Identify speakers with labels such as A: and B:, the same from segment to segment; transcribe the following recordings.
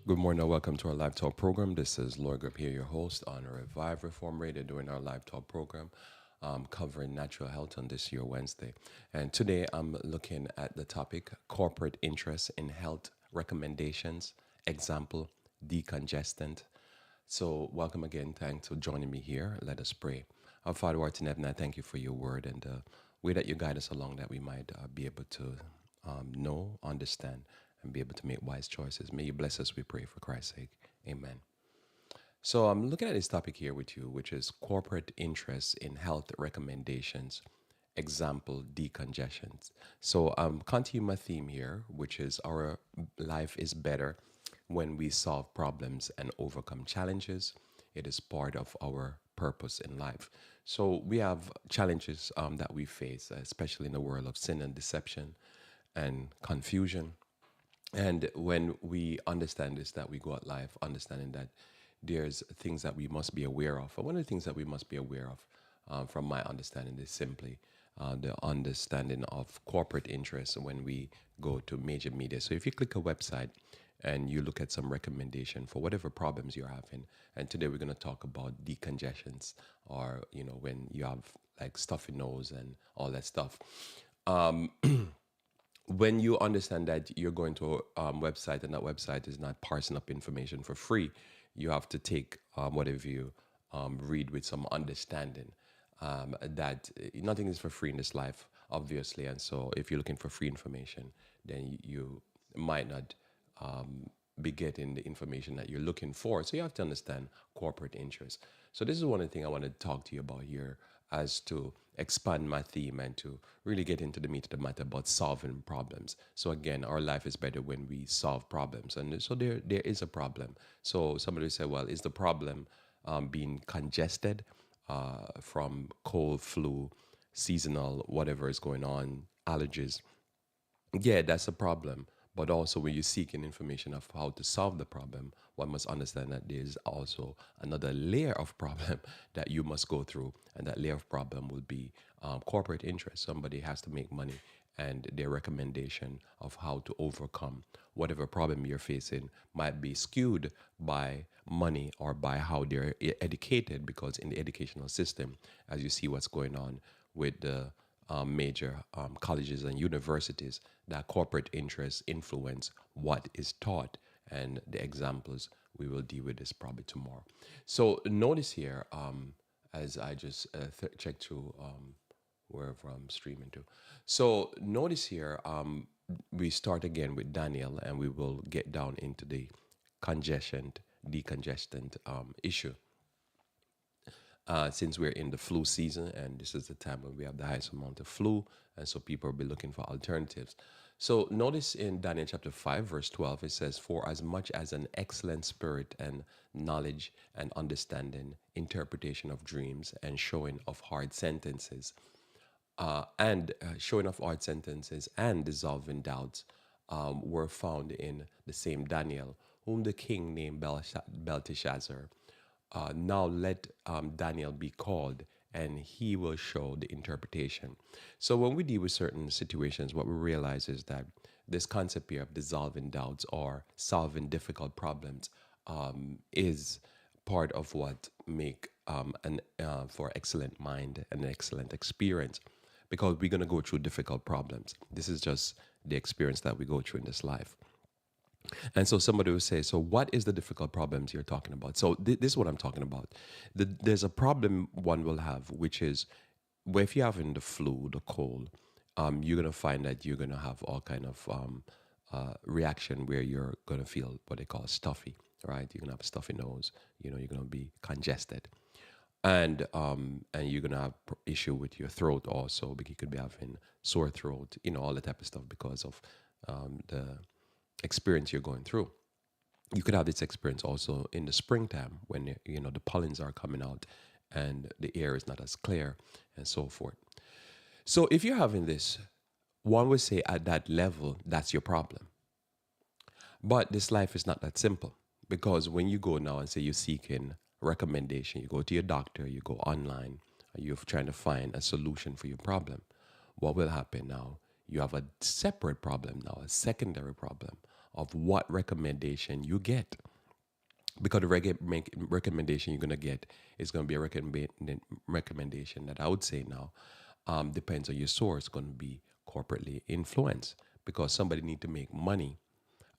A: Good morning and welcome to our live talk program. This is Lloyd Grubb here, your host on Revive Reform Radio, doing our live talk program covering natural health on this year Wednesday. And today I'm looking at the topic corporate interest in health recommendations, example, decongestant. So, welcome again. Thanks for joining me here. Let us pray. Our Father who art in heaven, I thank you for your word and the way that you guide us along that we might be able to know, understand, and be able to make wise choices. May you bless us, we pray, for Christ's sake. Amen. So I'm looking at this topic here with you, which is corporate interest in health recommendations, example, decongestions. So I'm continuing my theme here, which is our life is better when we solve problems and overcome challenges. It is part of our purpose in life. So we have challenges that we face, especially in the world of sin and deception and confusion. And when we understand this, that we go at life understanding that there's things that we must be aware of. And one of the things that we must be aware of, from my understanding, is simply the understanding of corporate interests when we go to major media. So if you click a website and you look at some recommendation for whatever problems you're having, and today we're going to talk about decongestions, or when you have like stuffy nose and all that stuff. When you understand that you're going to a website and that website is not parsing up information for free, you have to take whatever you read with some understanding that nothing is for free in this life, obviously. And so if you're looking for free information, then you might not be getting the information that you're looking for. So you have to understand corporate interests. So this is one of the things I want to talk to you about here, as to expand my theme and to really get into the meat of the matter about solving problems. So again, our life is better when we solve problems. And so there is a problem. So somebody will say, well, is the problem being congested from cold, flu, seasonal, whatever is going on, allergies? Yeah, that's a problem. But also, when you're seeking information of how to solve the problem, one must understand that there's also another layer of problem that you must go through. And that layer of problem will be corporate interest. Somebody has to make money, and their recommendation of how to overcome whatever problem you're facing might be skewed by money or by how they're educated, because in the educational system, as you see what's going on with the major colleges and universities, that corporate interests influence what is taught. And the examples, we will deal with this probably tomorrow. So notice here, as I just check through wherever I'm streaming to. So notice here, we start again with Daniel, and we will get down into the decongestant issue. Since we're in the flu season, and this is the time when we have the highest amount of flu, and so people will be looking for alternatives. So notice in Daniel chapter 5, verse 12, it says, for as much as an excellent spirit and knowledge and understanding, interpretation of dreams, and showing of hard sentences, and showing of hard sentences and dissolving doubts were found in the same Daniel, whom the king named Belteshazzar. Now let Daniel be called, and he will show the interpretation. So when we deal with certain situations, what we realize is that this concept here of dissolving doubts or solving difficult problems is part of what make an for excellent mind and an excellent experience, because we're going to go through difficult problems. This is just the experience that we go through in this life. And so somebody will say, so what is the difficult problems you're talking about? So this is what I'm talking about. There's a problem one will have, which is, well, if you're having the flu, the cold, you're going to find that you're going to have all kind of reaction where you're going to feel what they call stuffy, right? You're going to have a stuffy nose. You're going to be congested. And you're going to have issue with your throat also, because you could be having sore throat, all the type of stuff because of the experience you're going through. You could have this experience also in the springtime when the pollens are coming out and the air is not as clear and so forth. So if you're having this, one would say at that level, that's your problem. But this life is not that simple, because when you go now and say you're seeking recommendation, you go to your doctor, you go online, you're trying to find a solution for your problem. What will happen now? You have a separate problem now, a secondary problem of what recommendation you get. Because the recommendation you're going to get is going to be a recommendation that I would say now depends on your source, going to be corporately influenced, because somebody need to make money.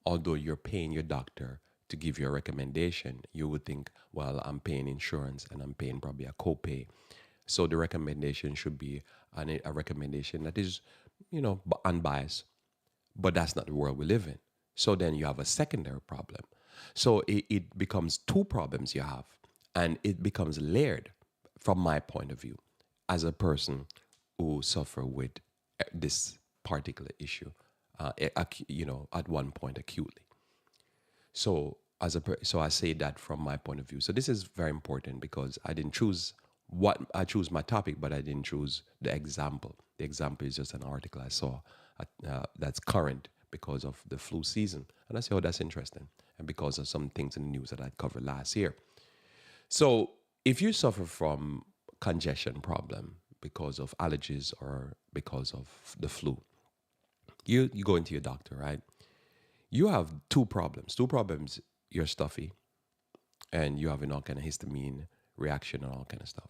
A: Although you're paying your doctor to give you a recommendation, you would think, well, I'm paying insurance and I'm paying probably a copay. So the recommendation should be a recommendation that is, unbiased. But that's not the world we live in. So then you have a secondary problem. So it becomes two problems you have, and it becomes layered from my point of view as a person who suffer with this particular issue, at one point acutely. So so I say that from my point of view. So this is very important because I didn't choose I choose my topic, but I didn't choose the example. The example is just an article I saw that's current because of the flu season, and I say, oh, that's interesting, and because of some things in the news that I covered last year. So if you suffer from congestion problem because of allergies or because of the flu, you go into your doctor, right? You have two problems. Two problems. You're stuffy, and you have an all kind of histamine reaction and all kind of stuff.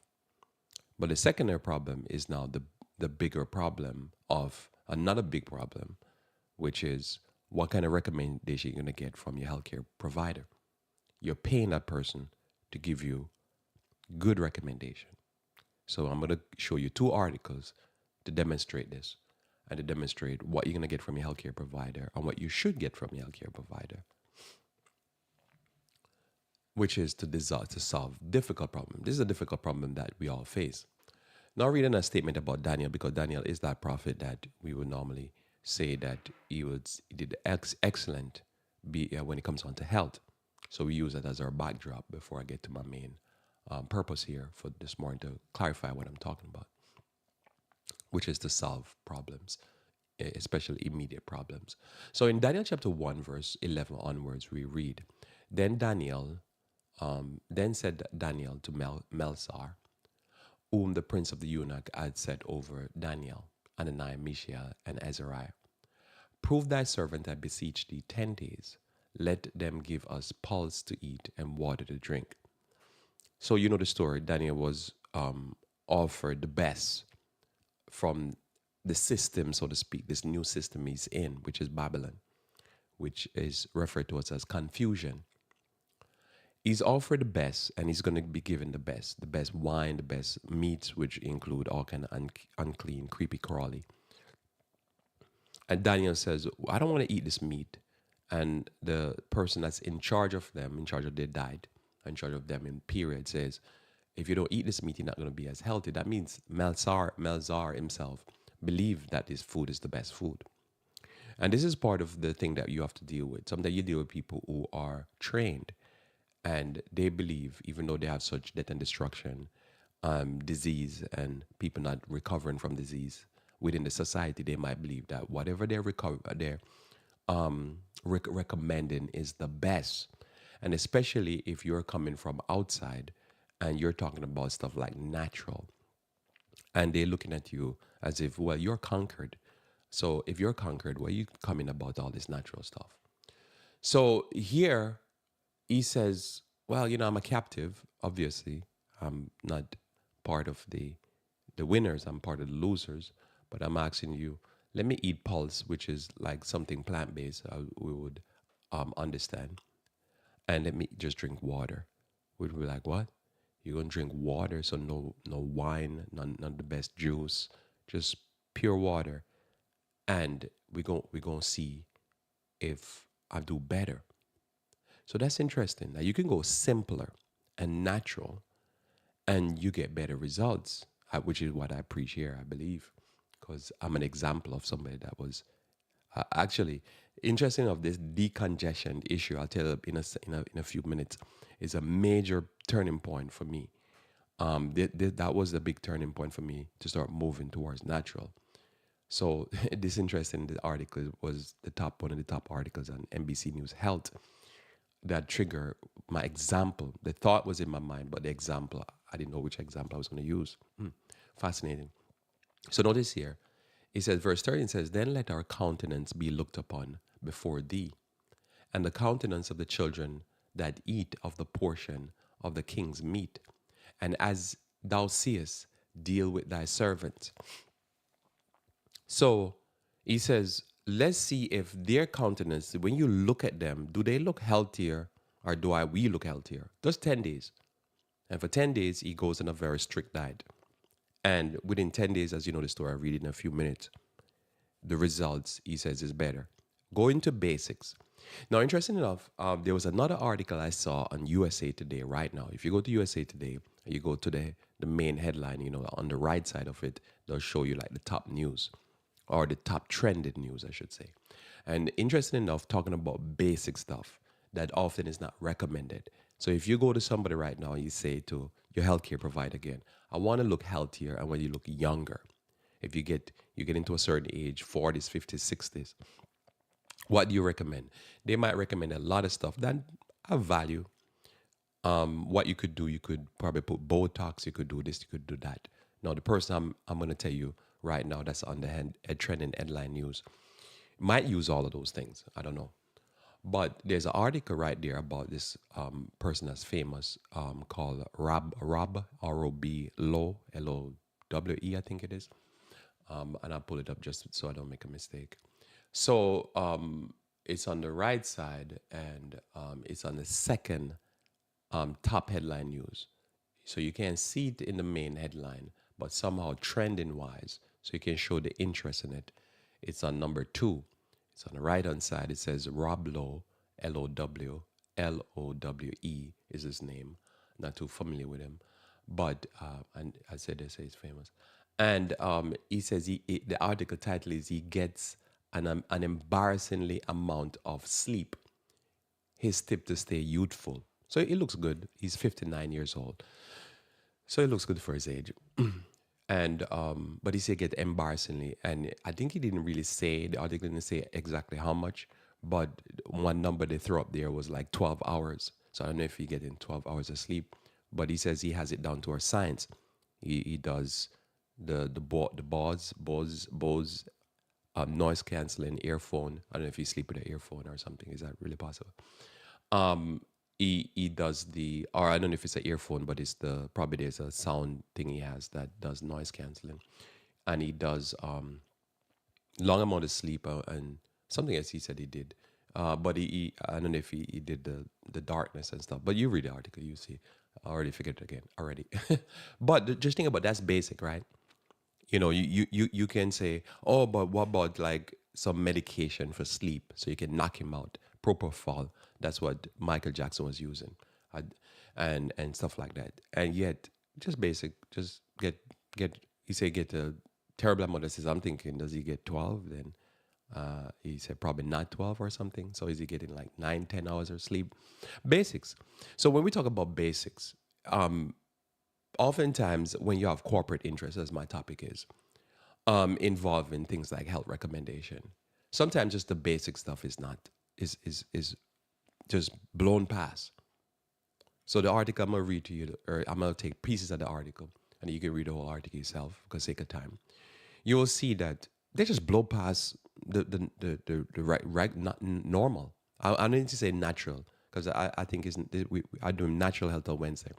A: But the secondary problem is now the bigger problem of another big problem, which is what kind of recommendation you're going to get from your healthcare provider. You're paying that person to give you good recommendation. So I'm going to show you two articles to demonstrate this and to demonstrate what you're going to get from your healthcare provider and what you should get from your healthcare provider, which is to solve difficult problems. This is a difficult problem that we all face. Now reading a statement about Daniel, because Daniel is that prophet that we would normally say that he did excellent when it comes on to health. So we use that as our backdrop before I get to my main purpose here for this morning to clarify what I'm talking about, which is to solve problems, especially immediate problems. So in Daniel chapter 1, verse 11 onwards, we read, Then said Daniel to Melzar, whom the prince of the eunuch had set over Daniel, Ananiah, Mishael, and Azariah, Prove thy servant, I beseech thee, 10 days. Let them give us pulse to eat and water to drink. So you know the story. Daniel was offered the best from the system, so to speak, this new system he's in, which is Babylon, which is referred to as confusion. He's offered the best, and he's going to be given the best wine, the best meats, which include all kind of unclean, creepy crawly. And Daniel says, I don't want to eat this meat. And the person that's in charge of them, in charge of their diet, in charge of them in period, says, if you don't eat this meat, you're not going to be as healthy. That means Melzar himself believed that his food is the best food. And this is part of the thing that you have to deal with. Sometimes you deal with people who are trained and they believe, even though they have such death and destruction, disease, and people not recovering from disease within the society, they might believe that whatever they're recommending is the best. And especially if you're coming from outside and you're talking about stuff like natural, and they're looking at you as if, well, you're conquered. So if you're conquered, why are you coming about all this natural stuff? So here he says, well, I'm a captive. Obviously, I'm not part of the winners. I'm part of the losers. But I'm asking you, let me eat pulse, which is like something plant-based we would understand. And let me just drink water. We'd be like, what? You're going to drink water, so no wine, none of the best juice, just pure water. And we're going to see if I do better. So that's interesting. Now you can go simpler and natural and you get better results, which is what I preach here, I believe, because I'm an example of somebody that was actually interesting of this decongestion issue. I'll tell you in a few minutes, is a major turning point for me. That was the big turning point for me to start moving towards natural. So this interesting article was one of the top articles on NBC News Health that triggered my example. The thought was in my mind, but the example, I didn't know which example I was going to use. Fascinating. So notice here, it says, verse 13 says, Then let our countenance be looked upon before thee, and the countenance of the children that eat of the portion of the king's meat. And as thou seest, deal with thy servants. So he says, let's see if their countenance, when you look at them, do they look healthier or we look healthier? Just 10 days. And for 10 days, he goes on a very strict diet. And within 10 days, as you know the story, I read it in a few minutes, the results, he says, is better. Go into basics. Now, interesting enough, there was another article I saw on USA Today right now. If you go to USA Today, you go to the main headline, on the right side of it, they'll show you like the top news or the top trended news, I should say. And interesting enough, talking about basic stuff that often is not recommended. So if you go to somebody right now, you say to your healthcare provider again, I want to look healthier and when you look younger. If you get into a certain age, 40s, 50s, 60s, what do you recommend? They might recommend a lot of stuff that have value. What you could do, you could probably put Botox, you could do this, you could do that. Now, the person I'm going to tell you right now that's on the trending headline news might use all of those things. I don't know. But there's an article right there about this person that's famous called Rob, R-O-B, Lowe, L-O-W-E, I think it is. And I'll pull it up just so I don't make a mistake. So it's on the right side, and it's on the second top headline news. So you can't see it in the main headline, but somehow trending wise, so you can show the interest in it. It's on number 2. It's on the right hand side. It says Rob Lowe, L-O-W, L-O-W-E is his name. Not too familiar with him, but and I said they say he's famous. And he says the article title is he gets an embarrassingly amount of sleep. His tip to stay youthful. So he looks good. He's 59 years old. So he looks good for his age. And but he said get embarrassingly, and I think he didn't really say, the article didn't say exactly how much, but one number they threw up there was like 12 hours. So I don't know if he getting 12 hours of sleep, but he says he has it down to a science. He does the Bose noise canceling earphone. I don't know if you sleep with an earphone or something. Is that really possible? He does or I don't know if it's an earphone, but it's probably there's a sound thing he has that does noise canceling, and he does long amount of sleep and something else he said he did, but he I don't know if he did the darkness and stuff. But you read the article, you see. I already figured it again already. But just think about that's basic, right? You can say, oh, but what about like some medication for sleep so you can knock him out? Propofol. That's what Michael Jackson was using, and stuff like that. And yet, just basic, just get. He said get a terrible amount of sleep. I'm thinking, does he get 12? Then he said probably not 12 or something. So is he getting like 9-10 hours of sleep? Basics. So when we talk about basics, oftentimes when you have corporate interests, as my topic is, involving things like health recommendation, sometimes just the basic stuff is just blown past. So the article I'm gonna read to you, or I'm gonna take pieces of the article, and you can read the whole article yourself for sake of time. You will see that they just blow past the right not normal. I need to say natural because I think I do natural health on Wednesday.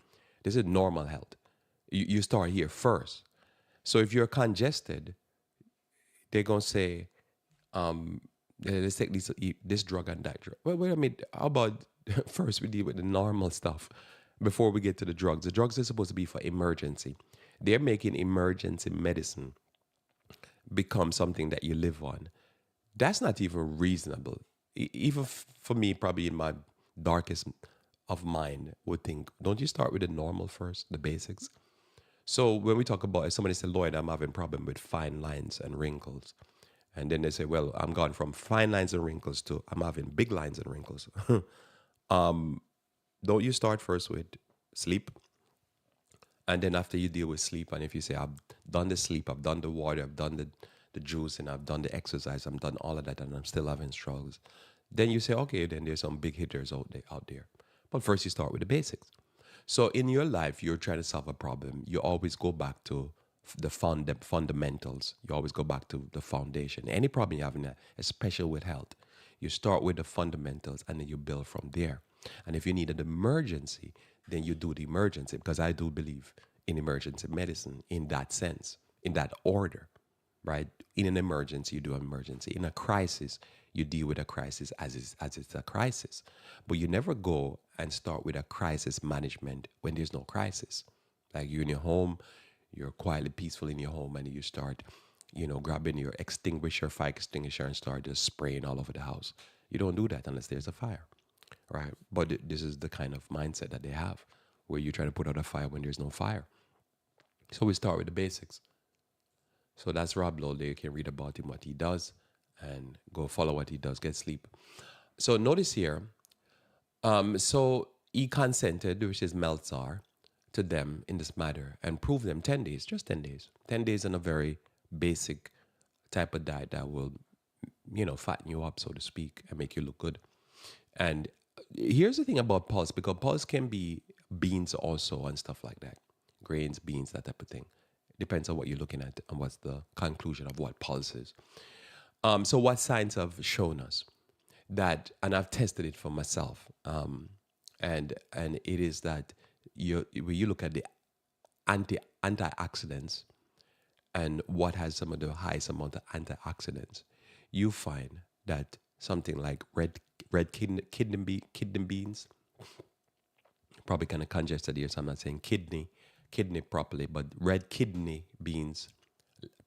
A: This is normal health. You start here first. So if you're congested, they're gonna say, let's take this drug and that drug. Well, wait a minute. How about first we deal with the normal stuff before we get to the drugs? The drugs are supposed to be for emergency. They're making emergency medicine become something that you live on. That's not even reasonable. Even for me, probably in my darkest of mind, would think, don't you start with the normal first, the basics? So when we talk about, if somebody said, Lloyd, I'm having problem with fine lines and wrinkles. And then they say, well, I'm gone from fine lines and wrinkles to I'm having big lines and wrinkles. Don't you start first with sleep? And then after you deal with sleep, and if you say, I've done the sleep, I've done the water, I've done the juice, and I've done the exercise, I've done all of that, and I'm still having struggles. Then you say, okay, then there's some big hitters out there. But first you start with the basics. So in your life, you're trying to solve a problem. You always go back to the fundamentals. You always go back to the foundation. Any problem you're having, especially with health, You start with the fundamentals and then you build from there. And if you need an emergency, then you do the emergency, because I do believe in emergency medicine in that sense, in that order, right? In an emergency, you do an emergency. In a crisis, you deal with a crisis as it's a crisis. But you never go and start with a crisis management when there's no crisis. Like you're in your home, you're quietly peaceful in your home, and you start, grabbing your extinguisher, fire extinguisher, and start just spraying all over the house. You don't do that unless there's a fire, right? But this is the kind of mindset that they have, where you try to put out a fire when there's no fire. So we start with the basics. So that's Rob Lowe. You can read about him, what he does, and go follow what he does. Get sleep. So notice here, so he consented, which is Meltzar, to them in this matter and proved them 10 days, just 10 days. 10 days on a very basic type of diet that will, fatten you up, so to speak, and make you look good. And here's the thing about pulse, because pulse can be beans also and stuff like that. Grains, beans, that type of thing. Depends on what you're looking at and what's the conclusion of what pulse is. So what science have shown us that, and I've tested it for myself, and it is that when you look at the antioxidants and what has some of the highest amount of antioxidants, you find that something like red kidney beans, probably kind of congested here, so I'm not saying kidney properly, but red kidney beans,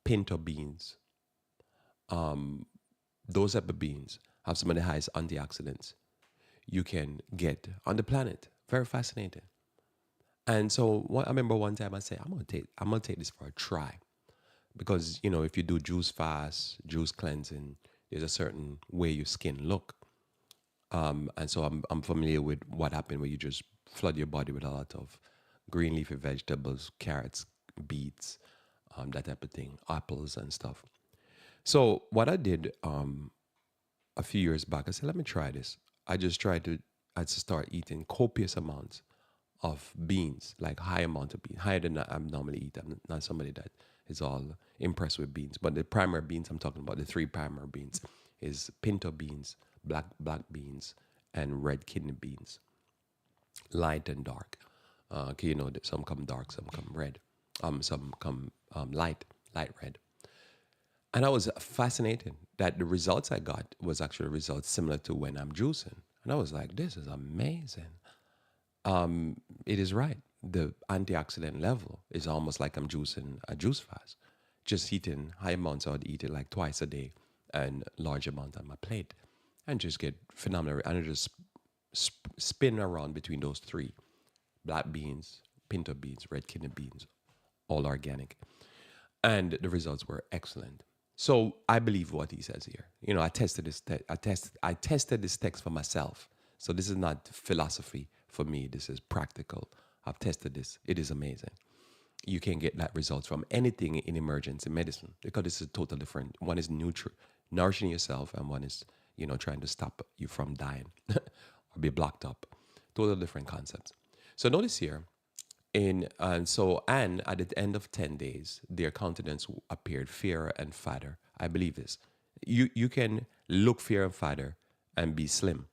A: pinto beans, those type of beans have some of the highest antioxidants you can get on the planet. Very fascinating. And so I remember one time I said, I'm gonna take this for a try, because if you do juice fast, juice cleansing, there's a certain way your skin look. And so I'm familiar with what happened, where you just flood your body with a lot of green leafy vegetables, carrots, beets, that type of thing, apples and stuff. So what I did a few years back, I said, let me try this. I just start eating copious amounts of beans, like high amount of beans, higher than I normally eat. I'm not somebody that is all impressed with beans, but the primary beans I'm talking about, the three primary beans, is pinto beans, black beans, and red kidney beans, light and dark. Okay, some come dark, some come red, some come light red. And I was fascinated that the results I got was actually results similar to when I'm juicing. And I was like, this is amazing. It is right. The antioxidant level is almost like I'm juicing a juice fast. Just eating high amounts, I would eat it like twice a day and large amount on my plate, and just get phenomenal. And I just spin around between those three: black beans, pinto beans, red kidney beans, all organic. And the results were excellent. So I believe what he says here. I tested this. I tested this text for myself. So this is not philosophy for me. This is practical. I've tested this. It is amazing. You can get that results from anything in emergency medicine, because this is totally different. One is nourishing yourself, and one is trying to stop you from dying or be blocked up. Totally different concepts. So notice here. And at the end of 10 days, their countenance appeared fairer and fatter. I believe this. You can look fair and fatter and be slim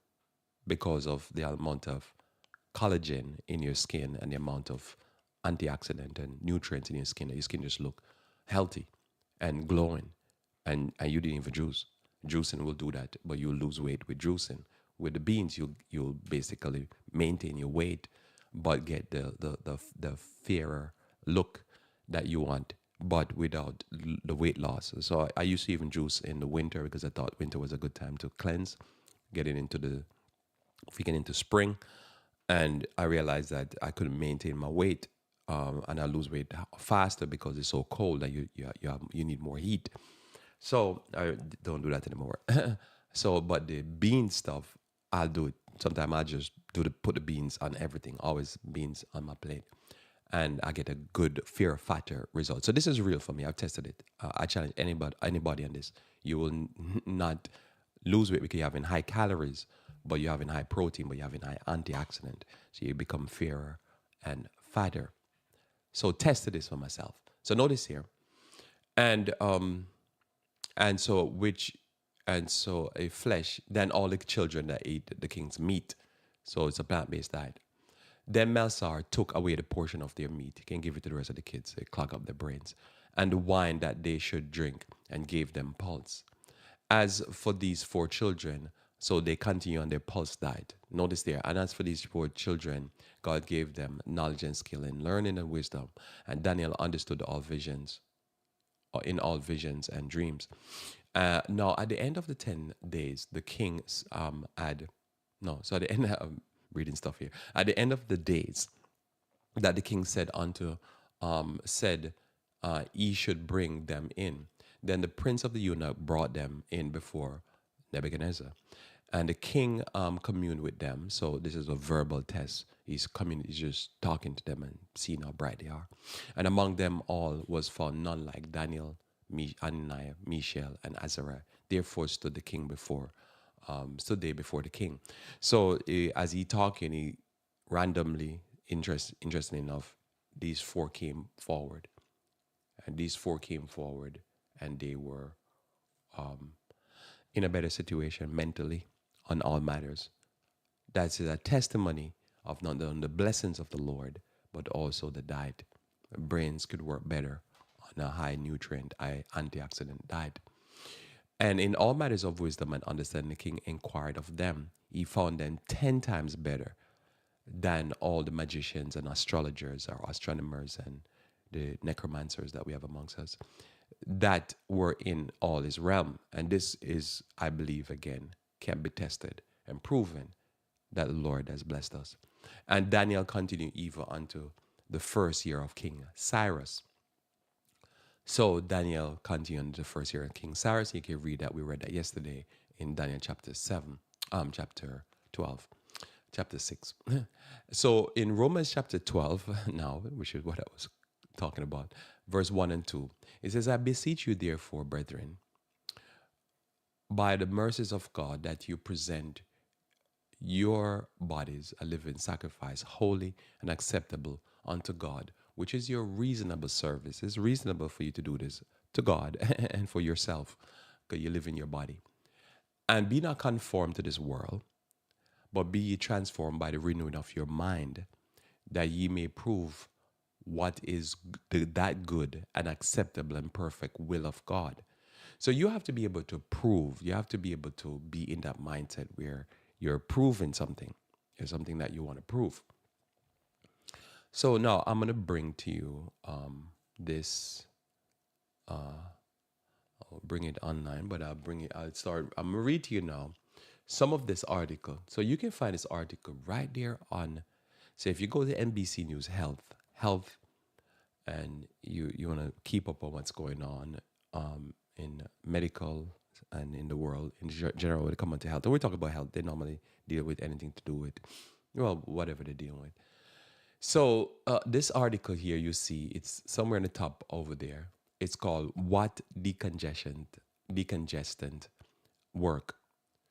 A: because of the amount of collagen in your skin and the amount of antioxidant and nutrients in your skin. Your skin just look healthy and glowing, and you didn't even juice. Juicing will do that, but you'll lose weight with juicing. With the beans, you'll basically maintain your weight, but get the fairer look that you want, but without the weight loss. So I used to even juice in the winter, because I thought winter was a good time to cleanse, getting into spring. And I realized that I couldn't maintain my weight, and I lose weight faster because it's so cold that you need more heat. So I don't do that anymore. So, but the bean stuff, I'll do it. Sometimes I just put the beans on everything. Always beans on my plate, and I get a good, fair, fatter result. So this is real for me. I've tested it. I challenge anybody on this. You will not lose weight because you're having high calories, but you're having high protein, but you're having high antioxidant. So you become fairer and fatter. So tested this for myself. So notice here, and so which and so a flesh than all the children that ate the king's meat. So it's a plant-based diet. Then Melsar took away the portion of their meat. He can give it to the rest of the kids. They clog up their brains. And the wine that they should drink, and gave them pulse. As for these four children, so they continue on their pulse diet. Notice there. And as for these four children, God gave them knowledge and skill in learning and wisdom. And Daniel understood all visions, or in all visions and dreams. Now, at the end of the 10 days, the king had, no, so at the end, I'm reading stuff here. At the end of the days, that the king said unto, he should bring them in. Then the prince of the eunuch brought them in before Nebuchadnezzar. And the king communed with them. So this is a verbal test. He's just talking to them and seeing how bright they are. And among them all was found none like Daniel, Ananiah, Mishael, and Azariah. Therefore stood the king stood they before the king. So as he talking, he randomly, interesting enough, these four came forward. And these four came forward, and they were in a better situation mentally on all matters. That's a testimony of not only the blessings of the Lord, but also the diet. Brains could work better on a high nutrient, high antioxidant diet. And in all matters of wisdom and understanding, the king inquired of them. He found them 10 times better than all the magicians and astrologers or astronomers and the necromancers that we have amongst us that were in all his realm. And this is, I believe, again, can be tested and proven that the Lord has blessed us. And Daniel continued even unto the first year of King Cyrus. So Daniel continued into the first year of King Cyrus. You can read that. We read that yesterday in Daniel chapter chapter 12, chapter 6. So in Romans chapter 12 now, which is what I was talking about, verse 1 and 2, it says, I beseech you therefore, brethren, by the mercies of God, that you present your bodies a living sacrifice, holy and acceptable unto God, which is your reasonable service. It's reasonable for you to do this to God and for yourself, because you live in your body. And be not conformed to this world, but be ye transformed by the renewing of your mind, that ye may prove what is that good and acceptable and perfect will of God. So you have to be able to prove, you have to be able to be in that mindset where you're proving something. There's something that you want to prove. So now I'm going to bring to you this, I'll bring it online, but I'm going to read to you now some of this article. So you can find this article right there on, say if you go to NBC News Health, and you want to keep up on what's going on in medical and in the world in general when it comes to health. And we talk about health, they normally deal with anything to do with, well, whatever they're dealing with. So this article here, you see, it's somewhere in the top over there. It's called What Decongestant Work.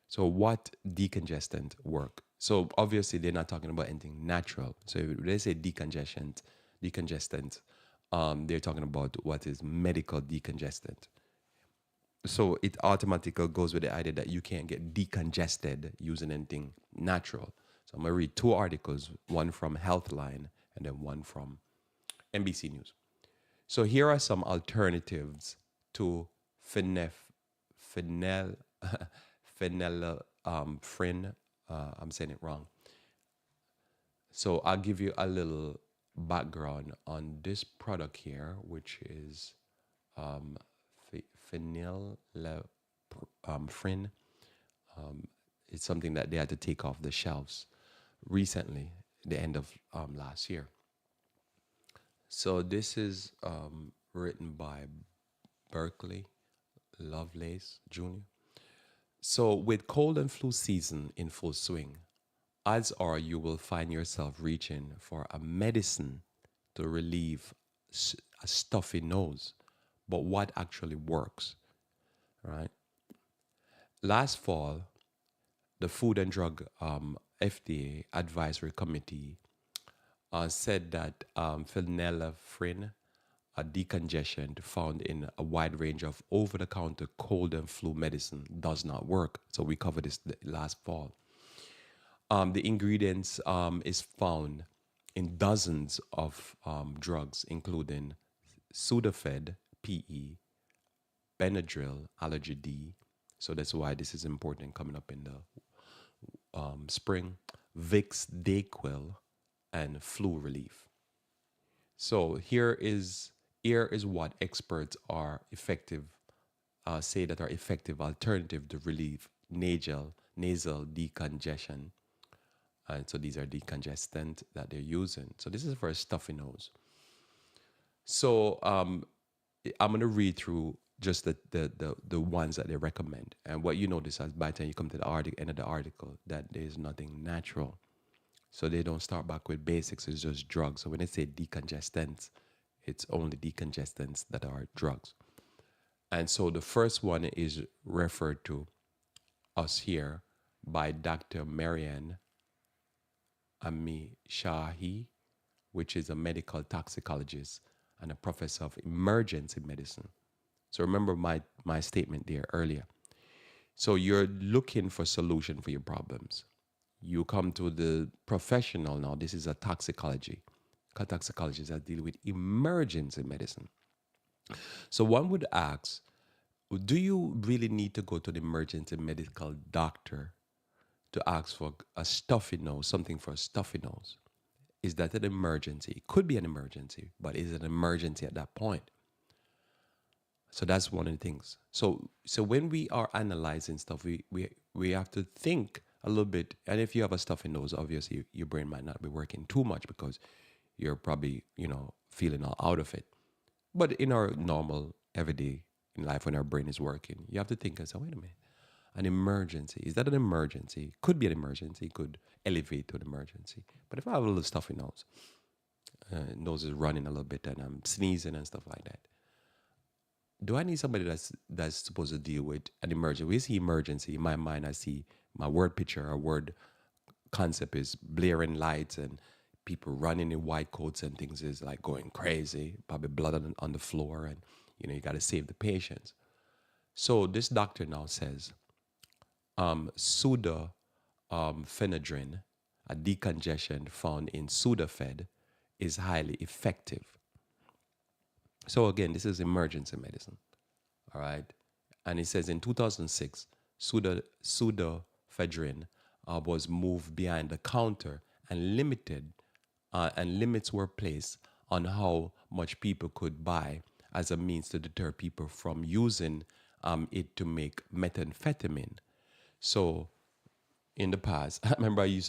A: So what decongestant work? So obviously they're not talking about anything natural. So if they say decongestant, they're talking about what is medical decongestant. So it automatically goes with the idea that you can't get decongested using anything natural. So I'm going to read two articles, one from Healthline and then one from NBC News. So here are some alternatives to phenylephrine. I'm saying it wrong. So I'll give you a little background on this product here, which is phenylephrine. It's something that they had to take off the shelves recently, the end of last year. So this is written by Berkeley Lovelace Jr. So with cold and flu season in full swing, odds are you will find yourself reaching for a medicine to relieve a stuffy nose. But what actually works, right? Last fall, the Food and Drug FDA Advisory Committee said that phenylephrine a decongestant found in a wide range of over-the-counter cold and flu medicine does not work. So we covered this last fall. The ingredients is found in dozens of drugs, including Sudafed, PE, Benadryl, Allergy D. So that's why this is important coming up in the spring. Vicks, Dayquil, and flu relief. So here is what experts are effective say that are effective alternative to relieve nasal decongestion. And so these are decongestant that they're using. So this is for a stuffy nose. So I'm going to read through just the ones that they recommend. And what you notice is by the time you come to the end of the article, that there's nothing natural. So they don't start back with basics, it's just drugs. So when they say decongestants, it's only decongestants that are drugs. And so the first one is referred to us here by Dr. Marianne Shahi, which is a medical toxicologist and a professor of emergency medicine. So remember my statement there earlier. So you're looking for solution for your problems. You come to the professional now. This is a toxicology. Toxicologists that deal with emergency medicine. So one would ask, do you really need to go to the emergency medical doctor to ask for a stuffy nose, something for a stuffy nose? Is that an emergency? It could be an emergency, but is it an emergency at that point? So that's one of the things. So when we are analyzing stuff, we have to think a little bit. And if you have a stuffy nose, obviously your brain might not be working too much because you're probably, feeling all out of it. But in our normal everyday in life, when our brain is working, you have to think and say, wait a minute, an emergency. Is that an emergency? Could be an emergency, could elevate to an emergency. But if I have a little stuffy nose, nose is running a little bit and I'm sneezing and stuff like that, do I need somebody that's supposed to deal with an emergency? We see emergency. In my mind, I see my word picture, our word concept is blaring lights and people running in white coats and things is like going crazy, probably blood on the floor, and you got to save the patients. So this doctor now says pseudoephedrine, a decongestant found in Sudafed, is highly effective. So again, this is emergency medicine, all right? And it says in 2006, pseudoephedrine was moved behind the counter and limits were placed on how much people could buy as a means to deter people from using it to make methamphetamine. So in the past, I remember I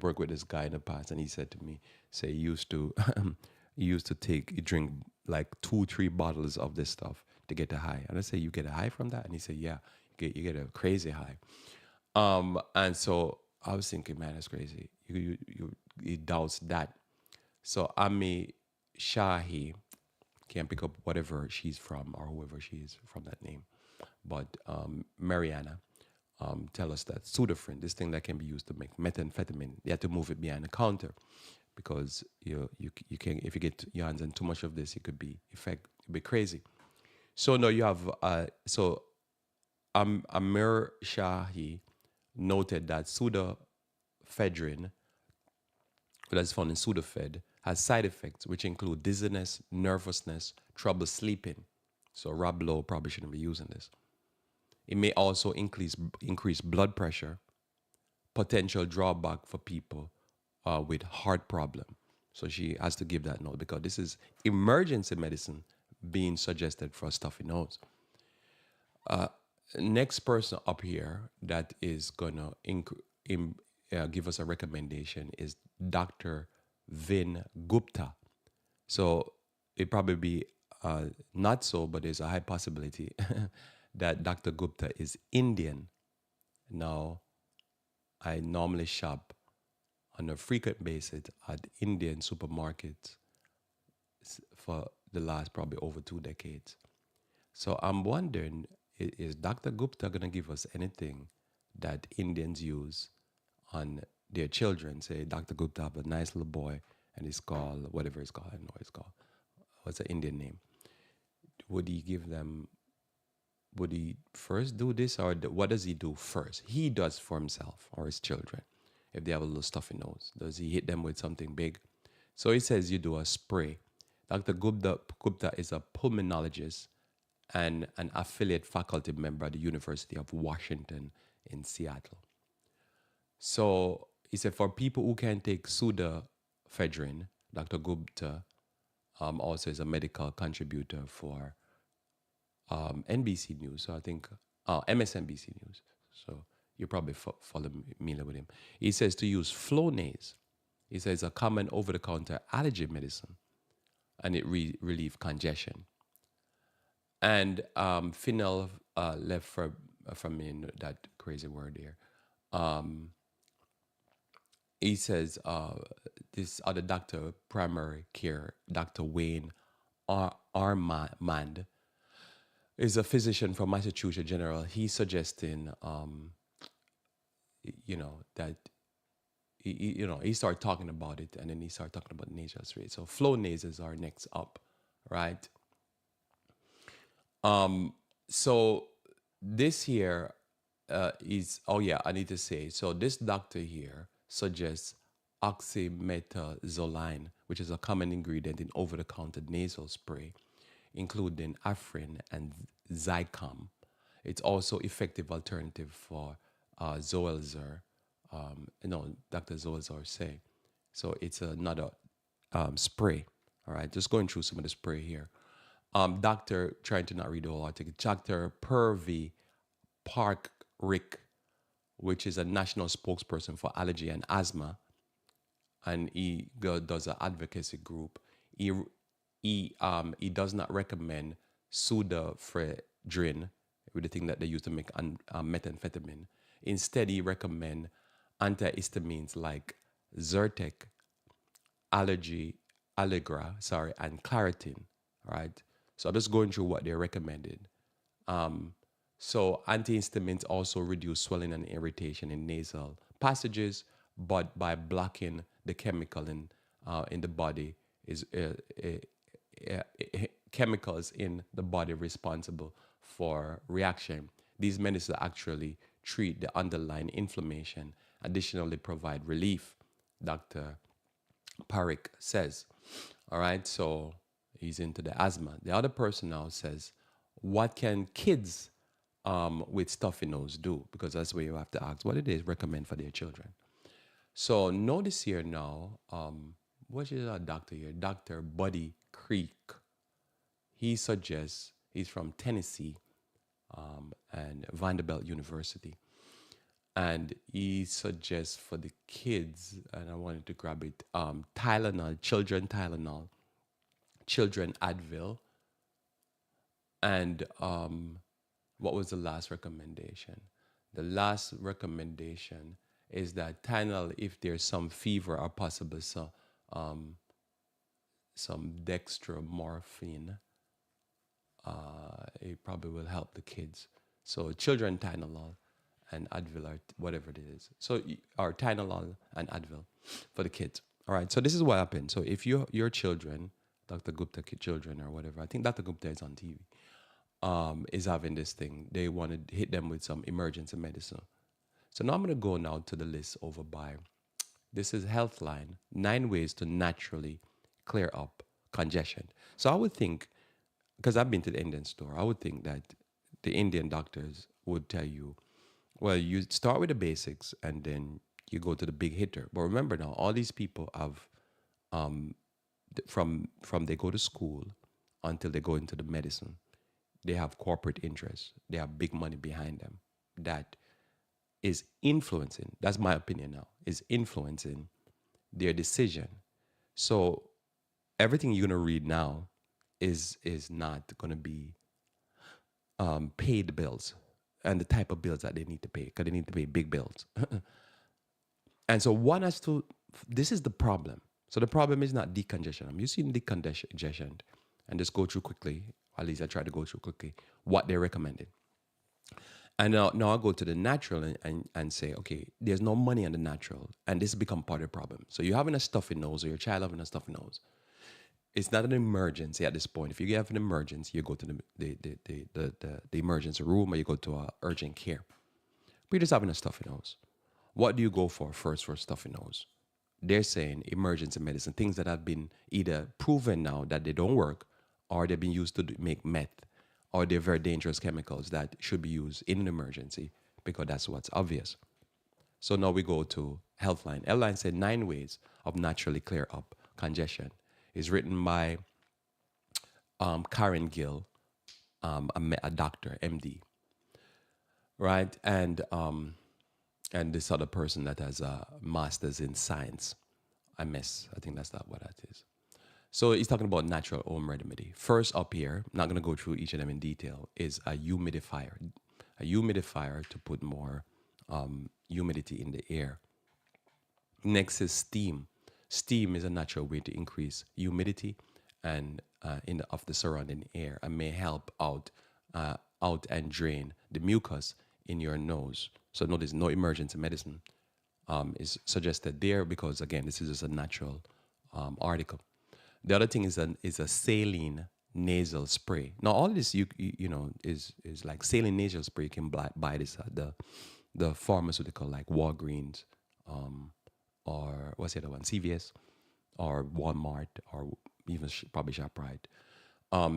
A: worked with this guy in the past, and he said to me, say he used to drink like 2-3 bottles of this stuff to get a high. And I say, you get a high from that? And he said, yeah, you get a crazy high. And so I was thinking, man, that's crazy. You doubts that. So Ami Shahi, can't pick up whatever she's from or whoever she is from that name. But Mariana tell us that Sudafed, this thing that can be used to make methamphetamine, you have to move it behind the counter because you can, if you get your hands on too much of this, it could be crazy. So now you have Amir Shahi noted that pseudoephedrine, that is found in Sudafed, has side effects which include dizziness, nervousness, trouble sleeping. So Rob Lowe probably shouldn't be using this. It may also increase blood pressure, potential drawback for people with heart problem. So she has to give that note because this is emergency medicine being suggested for a stuffy nose. Next person up here that is going to give us a recommendation is Dr. Vin Gupta. So it probably be not so, but there's a high possibility that Dr. Gupta is Indian. Now, I normally shop on a frequent basis at Indian supermarkets for the last probably over 2 decades. So I'm wondering, is Dr. Gupta going to give us anything that Indians use on their children? Say, Dr. Gupta have a nice little boy and he's called, whatever it's called, I don't know what it's called. What's the Indian name? would he give them? Would he first do this, or what does he do first? He does for himself or his children. If they have a little stuffy nose, does he hit them with something big? So he says you do a spray. Dr. Gupta is a pulmonologist and an affiliate faculty member at the University of Washington in Seattle. So he said for people who can take pseudoephedrine, Dr. Gupta also is a medical contributor for NBC News. So I think MSNBC News. So you probably follow familiar with him. He says to use Flonase. He says a common over-the-counter allergy medicine, and it relieve congestion. And phenyl that crazy word there. He says this other doctor, primary care, Dr. Wayne Armand, is a physician from Massachusetts General. He's suggesting, that he started talking about it, and then he started talking about nasal spray. So Flonase are next up, right? So this here is, I need to say, so this doctor here suggests oxymetazoline, which is a common ingredient in over-the-counter nasal spray, including Afrin and Zycam. It's also effective alternative for Zoelzer. Dr. Zoelzer say. So it's another spray. All right, just going through some of the spray here. Doctor, trying to not read the whole article, Dr. Purvi Parkrick, which is a national spokesperson for allergy and asthma, and he does an advocacy group. He does not recommend pseudoephedrine, with the thing that they use to make methamphetamine. Instead, he recommends antihistamines like Zyrtec, Allegra, and Claritin. Right. So I'm just going through what they recommended. So antihistamines also reduce swelling and irritation in nasal passages, but by blocking the chemical in the body chemicals in the body responsible for reaction. These medicines actually treat the underlying inflammation, additionally provide relief, Dr. Parikh says. All right, so he's into the asthma. The other person now says, what can kids with stuffy nose do? Because that's where you have to ask what it is recommend for their children. So notice here now, what is our doctor here? Dr. Buddy Creek. He suggests, he's from Tennessee and Vanderbilt University. And he suggests for the kids, and I wanted to grab it, Tylenol, children Advil. And what was the last recommendation? The last recommendation is that Tylenol, if there's some fever or possible some dextromorphine, it probably will help the kids. So children Tylenol and Advil or whatever it is. So or Tylenol and Advil for the kids. All right. So this is what happened. So if your children, Dr. Gupta children or whatever, I think Dr. Gupta is on TV, is having this thing. They want to hit them with some emergency medicine. So now I'm going to go now to the list over by, this is Healthline, 9 ways to naturally clear up congestion. So I would think, because I've been to the Indian store, I would think that the Indian doctors would tell you, well, you start with the basics and then you go to the big hitter. But remember now, all these people have, from they go to school until they go into the medicine, they have corporate interests. They have big money behind them that is influencing, that's my opinion now, is influencing their decision. So everything you're going to read now is not going to be paid bills and the type of bills that they need to pay, because they need to pay big bills. And so one has to, this is the problem. So the problem is not decongestion. I'm using decongestion and just go through quickly, at least I try to go through quickly, what they're recommending. And now I go to the natural and say, okay, there's no money on the natural, and this has become part of the problem. So you're having a stuffy nose, or your child having a stuffy nose. it's not an emergency at this point. If you have an emergency, you go to the emergency room or you go to urgent care. But you're just having a stuffy nose. What do you go for first for a stuffy nose? They're saying emergency medicine, things that have been either proven now that they don't work, or they've been used to make meth, or they're very dangerous chemicals that should be used in an emergency because that's what's obvious. So now we go to Healthline. Healthline said 9 ways of naturally clear up congestion. It's written by Karen Gill, a doctor, MD, right? And this other person that has a master's in science, MS, I think that's not what that is. So he's talking about natural home remedy. First up here, I'm not going to go through each of them in detail, is a humidifier. A humidifier to put more humidity in the air. Next is steam. Steam is a natural way to increase humidity and of the surrounding air and may help out and drain the mucus in your nose. So notice no emergency medicine is suggested there because again this is just a natural article. The other thing is a saline nasal spray. Now all this you know is like saline nasal spray. You can buy this at the pharmaceutical like Walgreens or what's the other one, CVS or Walmart or even probably ShopRite.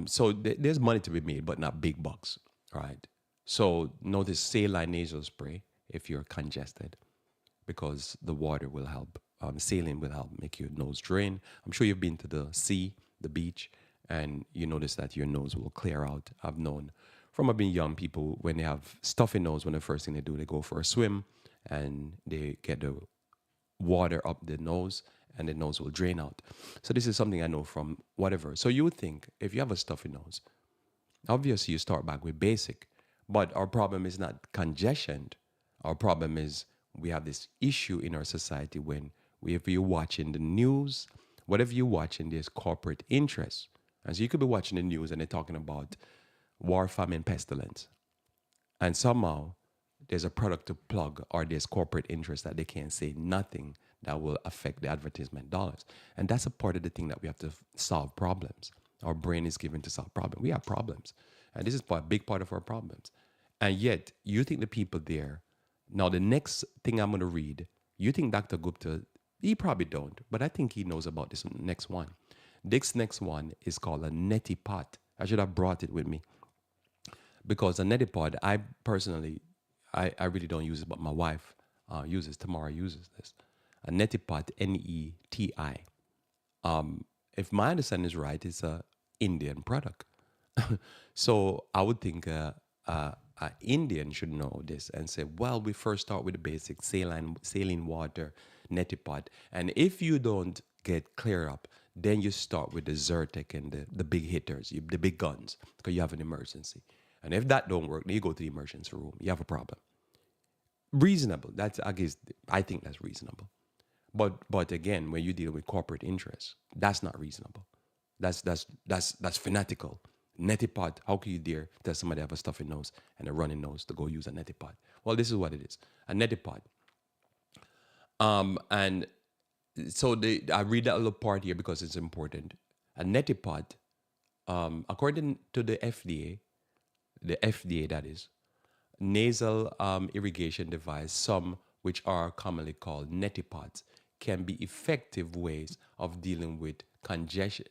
A: So there's money to be made, but not big bucks, right? So notice saline nasal spray if you're congested, because the water will help. Saline will help make your nose drain. I'm sure you've been to the sea, the beach, and you notice that your nose will clear out. I've known from being young people when they have stuffy nose, when the first thing they do, they go for a swim and they get the water up the nose and the nose will drain out. So this is something I know from whatever. So you would think if you have a stuffy nose, obviously you start back with basic, but our problem is not congestion. Our problem is we have this issue in our society when if you're watching the news, whatever you're watching, there's corporate interests. And so you could be watching the news and they're talking about war, famine, pestilence. And somehow there's a product to plug or there's corporate interest that they can't say nothing that will affect the advertisement dollars. And that's a part of the thing that we have to solve problems. Our brain is given to solve problems. We have problems. And this is a big part of our problems. And yet, you think the people there. Now, the next thing I'm going to read, you think Dr. Gupta, he probably don't, but I think he knows about this next one. This next one is called a neti pot. I should have brought it with me. Because a neti pot, I personally, I really don't use it, but my wife uses, Tamara uses this. A neti pot, Neti. If my understanding is right, it's a Indian product. So I would think Indian should know this and say, well, we first start with the basic saline water, neti pot. And if you don't get clear up, then you start with the Zyrtec and the big hitters, the big guns, because you have an emergency. And if that don't work, then you go to the emergency room. You have a problem. Reasonable. That's, I guess, I think that's reasonable. But again, when you deal with corporate interests, that's not reasonable. That's fanatical. Neti pot, how can you dare tell somebody have a stuffy nose and a running nose to go use a neti pot? Well, this is what it is. A neti pot. And so I read that little part here because it's important. A neti pot, according to the FDA that is, nasal irrigation device, some which are commonly called neti pots, can be effective ways of dealing with congestion,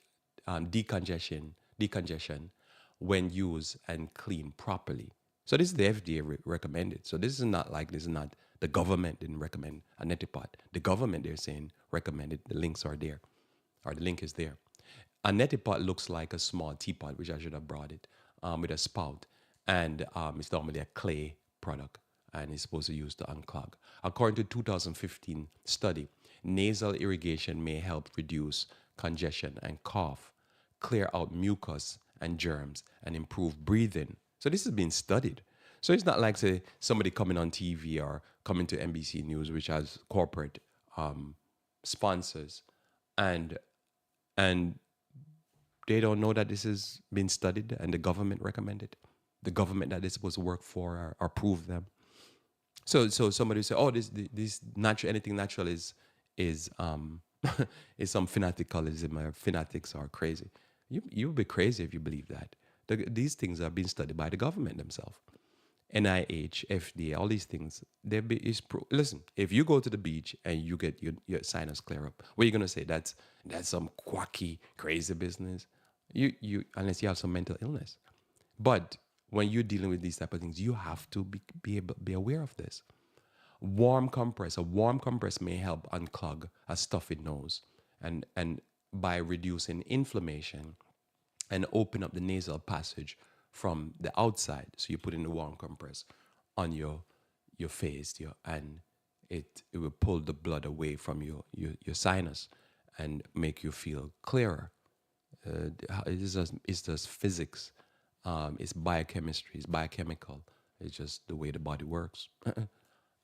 A: decongestion when used and cleaned properly. So this is the FDA recommended. So this is not the government didn't recommend a neti pot. The government, they're saying, recommended. The links are there, or the link is there. A neti pot looks like a small teapot, which I should have brought it, with a spout. And it's normally a clay product and it's supposed to use to unclog. According to 2015 study, nasal irrigation may help reduce congestion and cough, clear out mucus and germs, and improve breathing. So this has been studied. So it's not like, say, somebody coming on TV or coming to NBC News, which has corporate sponsors, and they don't know that this has been studied and the government recommended. The government that they're supposed to work for or approve them. So somebody say, oh, this natural, anything natural is It's some fanaticism or fanatics are crazy. You'll be crazy if you believe that. These things are being studied by the government themselves. NIH, FDA, all these things. Listen, if you go to the beach and you get your sinus clear up, what are you gonna say? That's some quacky, crazy business. You unless you have some mental illness. But when you're dealing with these type of things, you have to be aware of this. A warm compress may help unclog a stuffy nose and by reducing inflammation and open up the nasal passage from the outside. So you put in the warm compress on your face, and it will pull the blood away from your sinus and make you feel clearer. It's just physics. It's biochemistry. It's biochemical. It's just the way the body works,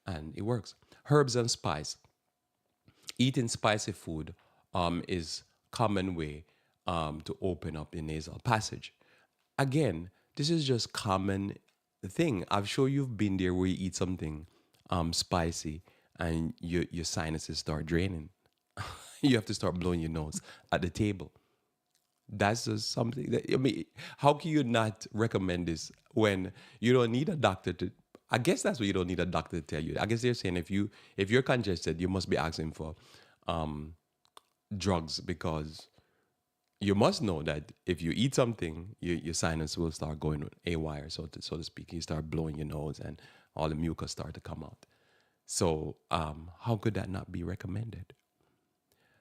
A: and it works. Herbs and spice. Eating spicy food is common way to open up the nasal passage. Again, this is just common thing. I'm sure you've been there where you eat something spicy and your sinuses start draining. You have to start blowing your nose at the table. That's just something that, I mean, how can you not recommend this when you don't need a doctor to? I guess that's what you don't need a doctor to tell you. I guess they're saying if you're congested, you must be asking for drugs because you must know that if you eat something, your sinus will start going haywire, so to speak. You start blowing your nose, and all the mucus start to come out. So, how could that not be recommended?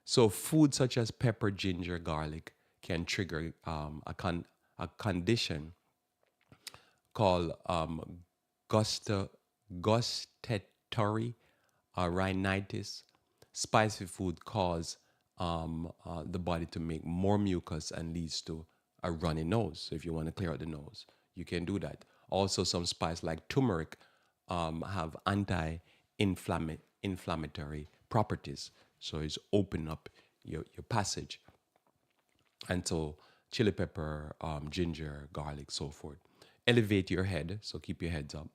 A: So, food such as pepper, ginger, garlic can trigger a condition called gusta, gustatory rhinitis. Spicy food cause the body to make more mucus and leads to a runny nose. So if you want to clear out the nose, you can do that. Also, some spice like turmeric have anti-inflammatory properties. So it's open up your passage. And so chili pepper, ginger, garlic, so forth. Elevate your head, so keep your heads up.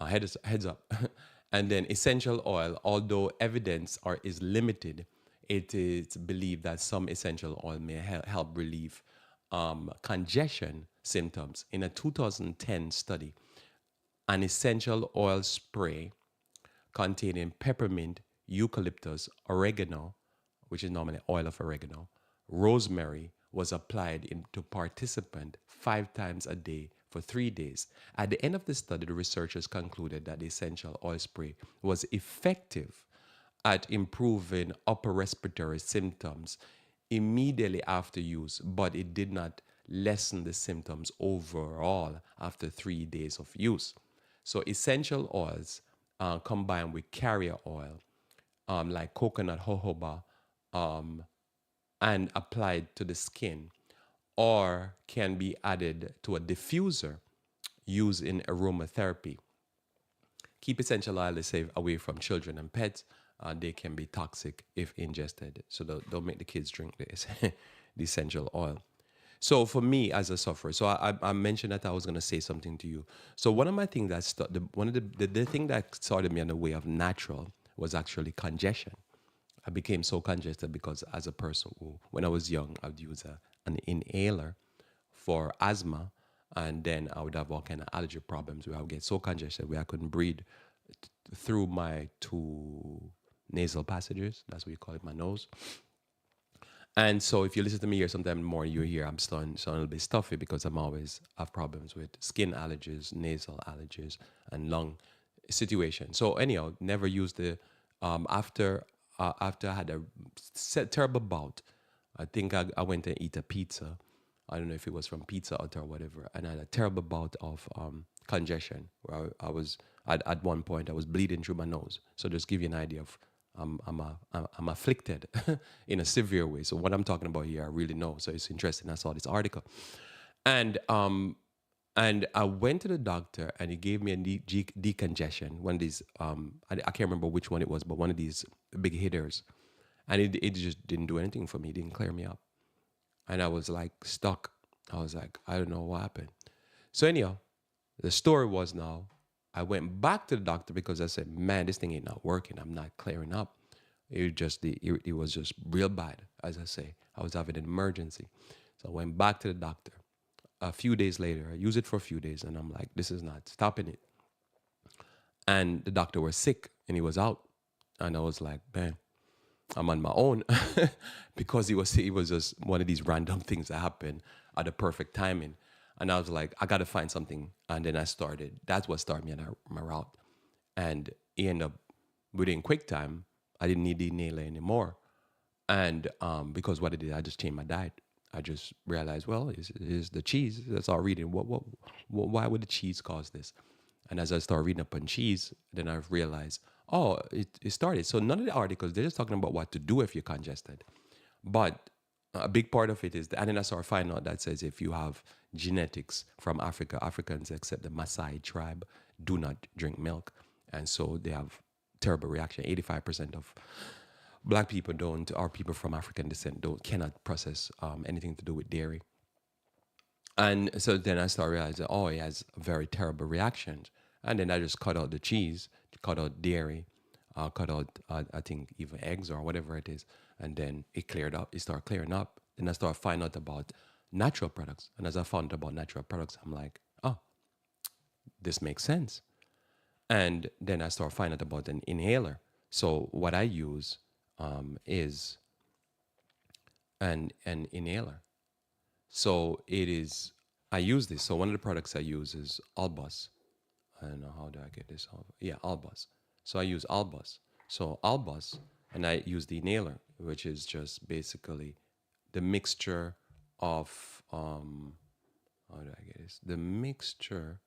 A: Heads up. And then essential oil, although evidence is limited, it is believed that some essential oil may help relieve congestion symptoms. In a 2010 study, an essential oil spray containing peppermint, eucalyptus, oregano, which is normally oil of oregano, rosemary, was applied to participants 5 times a day for 3 days. At the end of the study, the researchers concluded that the essential oil spray was effective at improving upper respiratory symptoms immediately after use, but it did not lessen the symptoms overall after 3 days of use. So, essential oils combined with carrier oil, like coconut jojoba, and applied to the skin, or can be added to a diffuser used in aromatherapy. Keep essential oils safe away from children and pets. They can be toxic if ingested. So don't make the kids drink this, the essential oil. So for me as a sufferer, so I mentioned that I was going to say something to you. So one of my things one of the thing that started me on the way of natural was actually congestion. I became so congested because as a person who, when I was young, I would use an inhaler for asthma, and then I would have all kind of allergy problems where I would get so congested where I couldn't breathe through my two nasal passages. That's what you call it, my nose. And so if you listen to me here sometime more, you hear I'm starting a little bit stuffy because I'm always have problems with skin allergies, nasal allergies, and lung situation. So anyhow, never use the after I had a terrible bout. I think I went and eat a pizza. I don't know if it was from Pizza Hut or whatever, and I had a terrible bout of congestion where I was at one point I was bleeding through my nose. So just give you an idea of I'm afflicted in a severe way. So what I'm talking about here, I really know. So it's interesting. I saw this article, and I went to the doctor, and he gave me a decongestion. One of these, I can't remember which one it was, but one of these big hitters, and it just didn't do anything for me. It didn't clear me up, and I was like stuck. I was like, I don't know what happened. So anyhow, the story was now I went back to the doctor because I said, man, this thing ain't not working. I'm not clearing up. It was just real bad. As I say, I was having an emergency, so I went back to the doctor. A few days later, I used it for a few days, and I'm like, this is not stopping it. And the doctor was sick, and he was out, and I was like, man, I'm on my own because he was just one of these random things that happen at the perfect timing. And I was like, I got to find something. And then I started. That's what started me on my route. And he ended up within quick time. I didn't need the inhaler anymore. And because what I did, I just changed my diet. I just realized, well, it's the cheese. That's all reading. Why would the cheese cause this? And as I started reading up on cheese, then I realized, oh, it started. So none of the articles, they're just talking about what to do if you're congested. But a big part of it is, and then I started finding out that says if you have genetics from Africa, Africans except the Maasai tribe do not drink milk. And so they have terrible reaction. 85% of black people don't, or people from African descent cannot process anything to do with dairy. And so then I started realizing, oh, he has very terrible reactions. And then I just cut out the cheese, cut out dairy, cut out, I think, even eggs or whatever it is. And then it cleared up. It started clearing up. Then I started finding out about natural products. And as I found out about natural products, I'm like, oh, this makes sense. And then I started finding out about an inhaler. So what I use is an inhaler. So it is, I use this. So one of the products I use is Albus. I don't know, how do I get this off? Yeah, Albus. So I use Albus. So Albus, and I use the inhaler, which is just basically the mixture of, how do I get this? The mixture,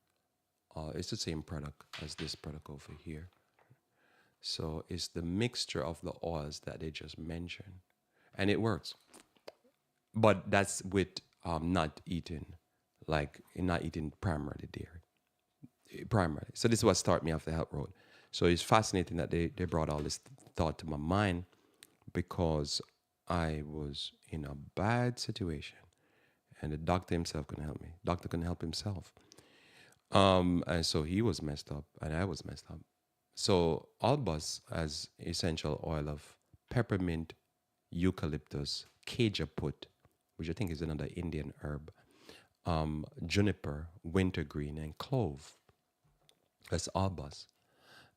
A: it's the same product as this product over here. So it's the mixture of the oils that they just mentioned. And it works. But that's with not eating, like not eating primarily dairy. Primarily. So this is what started me off the health road. So it's fascinating that they brought all this thought to my mind because I was in a bad situation and the doctor himself couldn't help me. Doctor couldn't help himself. And so he was messed up and I was messed up. So Albus has essential oil of peppermint, eucalyptus, cajaput, which I think is another Indian herb, juniper, wintergreen, and clove. That's Albus.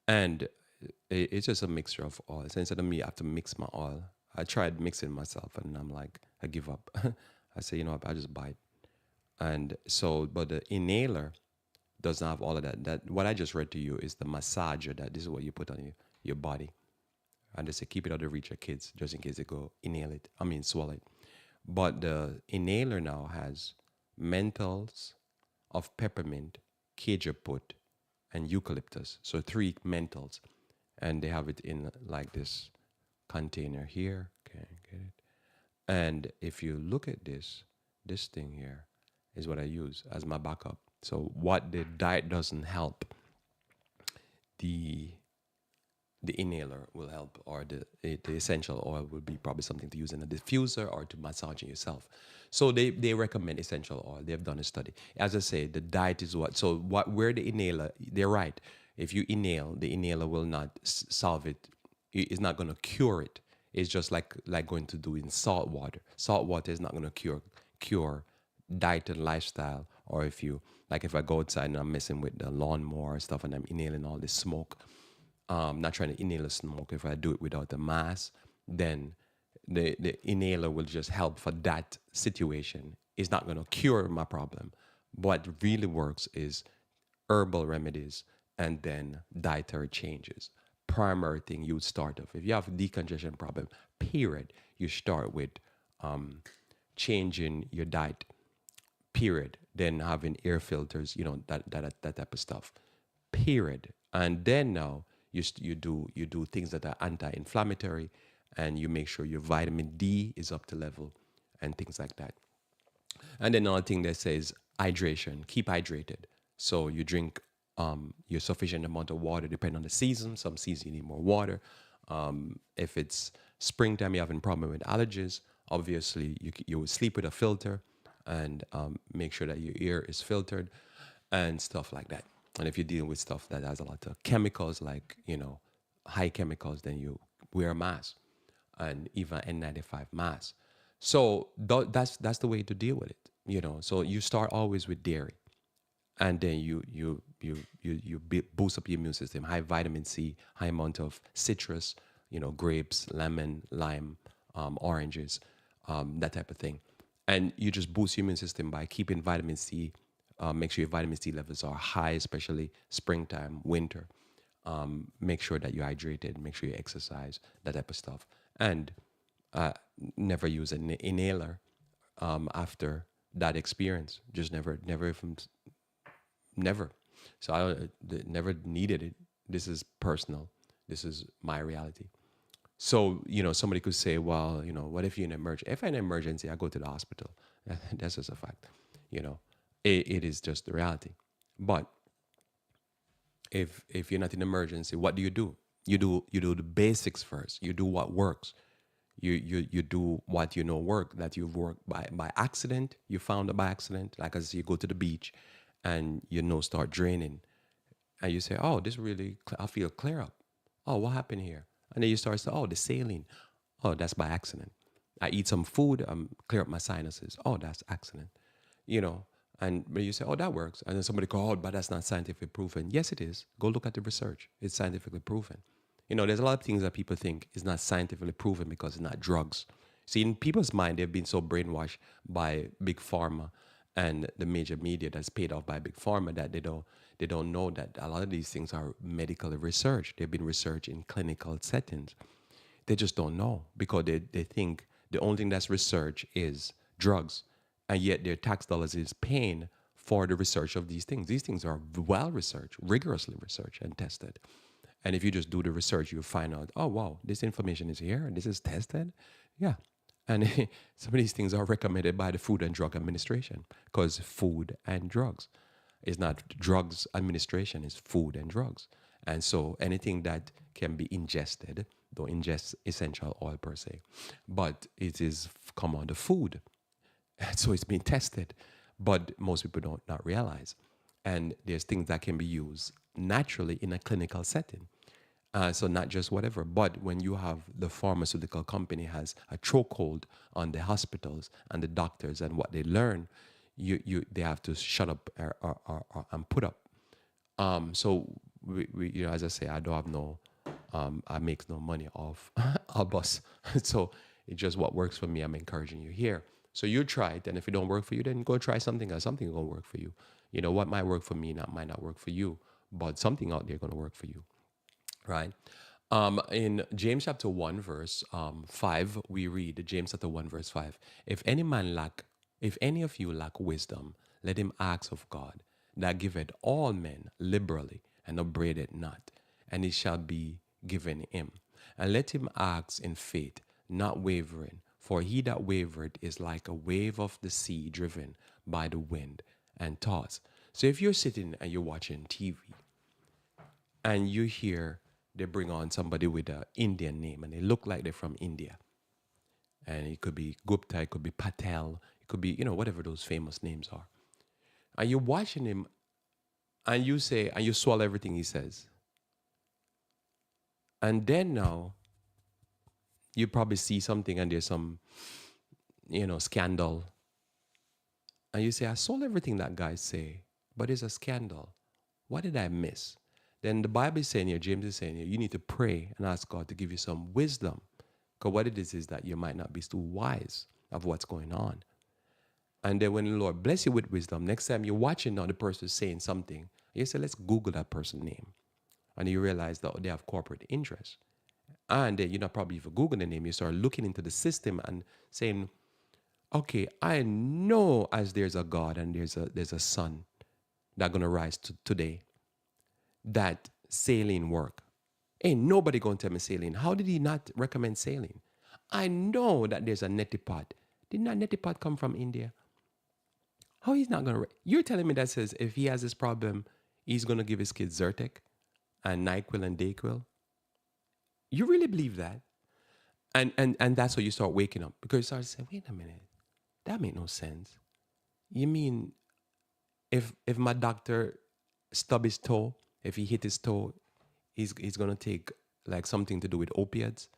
A: And it's just a mixture of oils. So instead of me, I have to mix my oil. I tried mixing myself and I'm like, I give up. I say, you know what, I just buy it. And so, but the inhaler doesn't have all of that. That what I just read to you is the massager that this is what you put on your body. And they say keep it out of reach of kids just in case they go inhale it. I mean swallow it. But the inhaler now has menthols of peppermint, cajaput, and eucalyptus. So 3 menthols. And they have it in like this container here. Okay, get it? And if you look at this thing here is what I use as my backup. So what the diet doesn't help, the inhaler will help, or the essential oil will be probably something to use in a diffuser or to massage yourself. So they recommend essential oil. They've done a study. As I say, the diet is what. So where the inhaler, they're right. If you inhale, the inhaler will not solve it. It's not going to cure it. It's just like going to do in salt water. Salt water is not going to cure diet and lifestyle. Or if I go outside and I'm messing with the lawnmower and stuff and I'm inhaling all this smoke, not trying to inhale the smoke. If I do it without a mask, then the inhaler will just help for that situation. It's not going to cure my problem. What really works is herbal remedies and then dietary changes. Primary thing you would start off. If you have a decongestion problem, period, you start with changing your diet, period. Then having air filters, that type of stuff, period. And then now you do things that are anti-inflammatory, and you make sure your vitamin D is up to level, and things like that. And then another thing that says hydration, keep hydrated. So you drink your sufficient amount of water, depending on the season. Some seasons you need more water. If it's springtime, you're having a problem with allergies, obviously you would sleep with a filter and make sure that your ear is filtered and stuff like that. And if you're dealing with stuff that has a lot of chemicals, like, high chemicals, then you wear a mask, and even N95 mask. So that's the way to deal with it. So you start always with dairy, and then you boost up your immune system. High vitamin C, high amount of citrus, grapes, lemon, lime, oranges, that type of thing, and you just boost your immune system by keeping vitamin C. Make sure your vitamin C levels are high, especially springtime, winter. Make sure that you're hydrated. Make sure you exercise, that type of stuff, and uh, never use an inhaler after that experience. Just never even never. So never needed it. This is personal. This is my reality. So, somebody could say, well, what if you're in an emergency? If I'm in an emergency, I go to the hospital. That's just a fact. It is just the reality. But if you're not in an emergency, what do? You do the basics first. You do what works. You do what work, that you've worked by accident. You found it by accident. Like as you go to the beach and start draining, and you say, oh, this really, I feel clear up. Oh, what happened here? And then you start saying, oh, the saline. Oh, that's by accident. I eat some food, clear up my sinuses. Oh, that's accident. You know, and when you say, oh, that works. And then somebody go, oh, but that's not scientifically proven. Yes, it is. Go look at the research. It's scientifically proven. There's a lot of things that people think is not scientifically proven because it's not drugs. See, in people's mind, they've been so brainwashed by big pharma and the major media that's paid off by big pharma that they don't know that a lot of these things are medically researched. They've been researched in clinical settings. They just don't know because they think the only thing that's research is drugs, and yet their tax dollars is paying for the research of these things. These things are well researched, rigorously researched and tested. And if you just do the research, you'll find out, oh, wow, this information is here and this is tested. Yeah. And some of these things are recommended by the Food and Drug Administration because food and drugs is not drugs administration, is food and drugs. And so anything that can be ingested, don't ingest essential oil per se, but it is come under food. And so it's been tested, but most people don't not realize. And there's things that can be used naturally in a clinical setting. So not just whatever, but when you have the pharmaceutical company has a chokehold on the hospitals and the doctors and what they learn, they have to shut up and put up. So as I say, I don't have no, I make no money off a bus. So it's just what works for me. I'm encouraging you here. So you try it, and if it don't work for you, then go try something else. Something gonna work for you. What might work for me might not work for you, but something out there gonna work for you, right? In James chapter 1, verse 5, we read James chapter 1, verse 5. If any of you lack wisdom, let him ask of God, that giveth all men liberally and upbraideth not, and it shall be given him. And let him ask in faith, not wavering, for he that wavereth is like a wave of the sea driven by the wind and tossed. So if you're sitting and you're watching TV and you hear they bring on somebody with an Indian name and they look like they're from India, and it could be Gupta, it could be Patel, it could be, whatever those famous names are. And you're watching him and you say, and you swallow everything he says. And then now, you probably see something and there's some, scandal. And you say, I saw everything that guy say, but it's a scandal. What did I miss? Then the Bible is saying here, James is saying here, you need to pray and ask God to give you some wisdom. Because what it is that you might not be too wise of what's going on. And then when the Lord bless you with wisdom, next time you're watching now the person saying something, you say, let's Google that person's name. And you realize that they have corporate interests. And then you're not probably even Googling the name, you start looking into the system and saying, okay, I know as there's a God and there's a sun that's going to rise today, that saline work. Ain't nobody going to tell me saline. How did he not recommend saline? I know that there's a neti pot. Did not neti pot come from India? How he's not going to... You're telling me that says if he has this problem, he's going to give his kids Zyrtec and NyQuil and Dayquil? You really believe that? And that's how you start waking up. Because you start saying, wait a minute, that made no sense. You mean if my doctor stub his toe, if he hit his toe, he's going to take like something to do with opiates?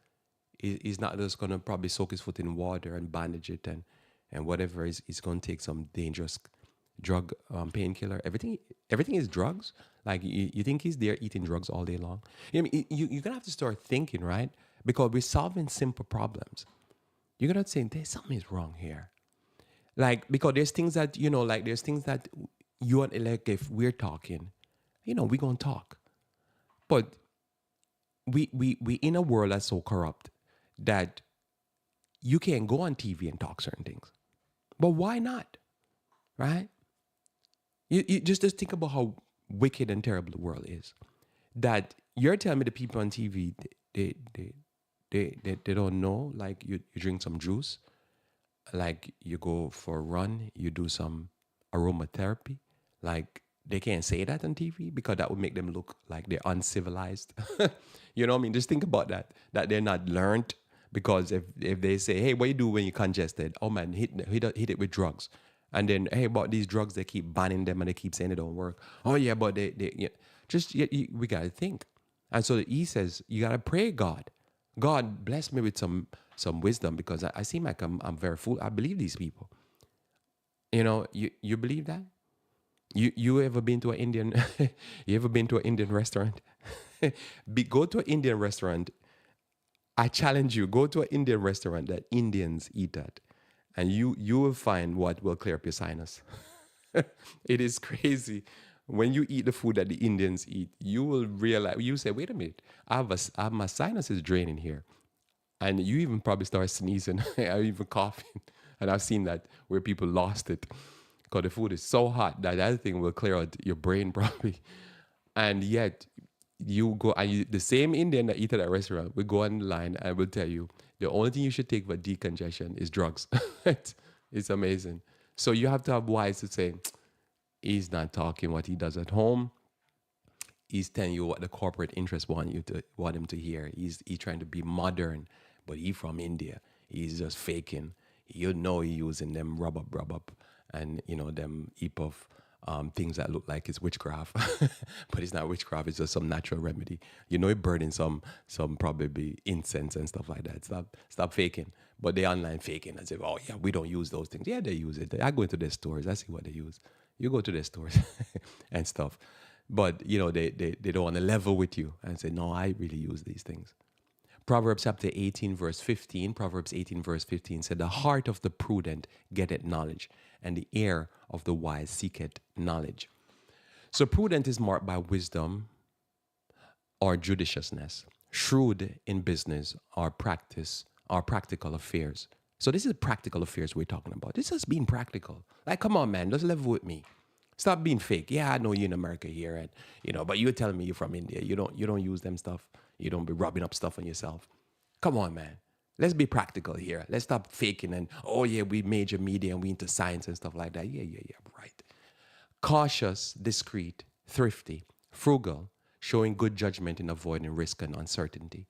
A: He's not just gonna probably soak his foot in water and bandage it and whatever. He's gonna take some dangerous drug, painkiller. Everything is drugs. Like you think he's there eating drugs all day long? I mean, you're gonna have to start thinking, right? Because we're solving simple problems. You're gonna say there's something is wrong here. Like because there's things that like there's things that you and like if we're talking, we're gonna talk. But we in a world that's so corrupt that you can't go on TV and talk certain things. But why not? Right? You just think about how wicked and terrible the world is. That you're telling me the people on TV they don't know. Like you drink some juice, like you go for a run, you do some aromatherapy. Like they can't say that on TV because that would make them look like they're uncivilized. You know what I mean? Just think about that. That they're not learned. Because if they say, hey, what you do when you're congested? Oh man, hit it with drugs. And then, hey, about these drugs, they keep banning them and they keep saying they don't work. Oh yeah, but we gotta think. And so he says, you gotta pray God. God bless me with some wisdom because I seem like I'm very fool. I believe these people. You believe that? You ever been to an Indian? You ever been to an Indian restaurant? Go to an Indian restaurant. I challenge you, go to an Indian restaurant that Indians eat at, and you will find what will clear up your sinus. It is crazy. When you eat the food that the Indians eat, you will realize, you say, wait a minute, I have my sinus is draining here. And you even probably start sneezing or even coughing. And I've seen that where people lost it because the food is so hot that that thing will clear out your brain probably. And yet you go and the same Indian that eat at that restaurant will go online and will tell you the only thing you should take for decongestion is drugs. It's amazing. So you have to have wise to say, he's not talking what he does at home. He's telling you what the corporate interests want him to hear. He's trying to be modern, but he from India. He's just faking. He using them rub up, and them heap of things that look like it's witchcraft, but it's not witchcraft. It's just some natural remedy. It burning some probably incense and stuff like that. Stop faking. But they online faking and say, oh yeah, we don't use those things. Yeah, they use it. I go into their stores. I see what they use. You go to their stores and stuff. But they don't want to level with you and say, no, I really use these things. Proverbs chapter 18, verse 15. Proverbs 18, verse 15 said, the heart of the prudent getteth knowledge, and the ear of the wise seeketh knowledge. So prudent is marked by wisdom or judiciousness, shrewd in business or practical affairs. So this is practical affairs we're talking about. This is being practical. Like, come on, man, just level with me. Stop being fake. Yeah, I know you're in America here, and but you're telling me you're from India. You don't use them stuff. You don't be rubbing up stuff on yourself. Come on, man. Let's be practical here. Let's stop faking and, oh yeah, we major media and we into science and stuff like that. Yeah, right. Cautious, discreet, thrifty, frugal, showing good judgment in avoiding risk and uncertainty.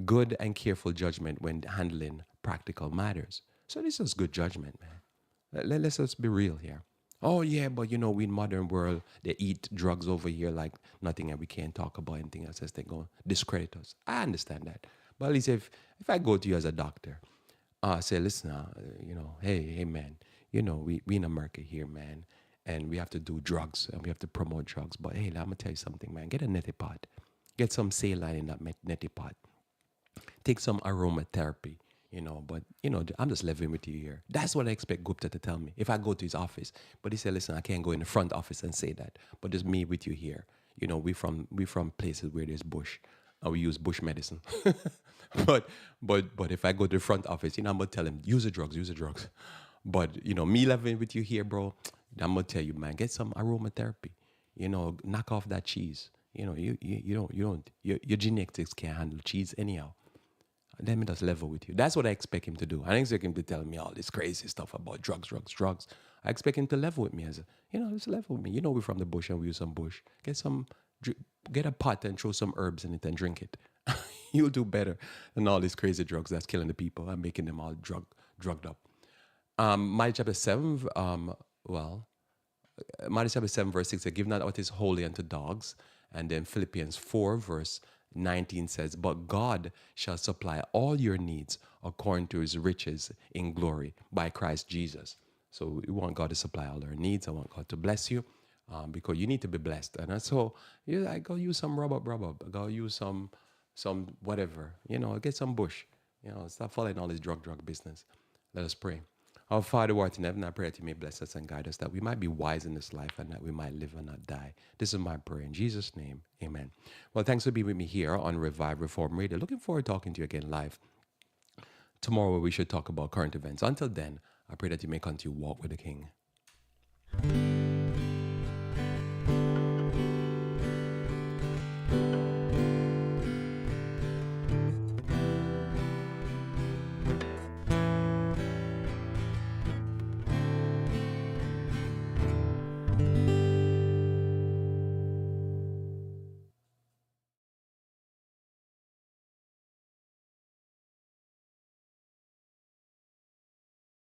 A: Good and careful judgment when handling practical matters. So this is good judgment, man. Let's just be real here. Oh yeah, but we in modern world, they eat drugs over here like nothing, and we can't talk about anything else as they go discredit us. I understand that. But at least if I go to you as a doctor, say, listen, hey man, we in America here, man, and we have to do drugs and we have to promote drugs. But hey, I'm gonna tell you something, man. Get a neti pot, get some saline in that neti pot, take some aromatherapy. But I'm just living with you here. That's what I expect Gupta to tell me if I go to his office. But he said, listen, I can't go in the front office and say that. But just me with you here. We from places where there's bush, and we use bush medicine. but if I go to the front office, I'm gonna tell him use the drugs. But me living with you here, bro, I'm gonna tell you, man, get some aromatherapy. Knock off that cheese. You don't your genetics can't handle cheese anyhow. Let me just level with you. That's what I expect him to do. I don't expect him to tell me all this crazy stuff about drugs. I expect him to level with me as just level with me. We're from the bush and we use some bush. Get a pot and throw some herbs in it and drink it. You'll do better than all these crazy drugs that's killing the people and making them all drugged up. Matthew chapter 7, Matthew chapter 7, verse 6 says, give not what is holy unto dogs. And then Philippians 4, verse 19 says, "But God shall supply all your needs according to his riches in glory by Christ Jesus." So we want God to supply all our needs. I want God to bless you because you need to be blessed. And so I go use some rub up. I go use some whatever, get some bush. Stop following all this drug business. Let us pray. Our Father who art in heaven, I pray that you may bless us and guide us, that we might be wise in this life and that we might live and not die. This is my prayer. In Jesus' name, amen. Well, thanks for being with me here on Revive Reform Radio. Looking forward to talking to you again live tomorrow. We should talk about current events. Until then, I pray that you may continue to walk with the King.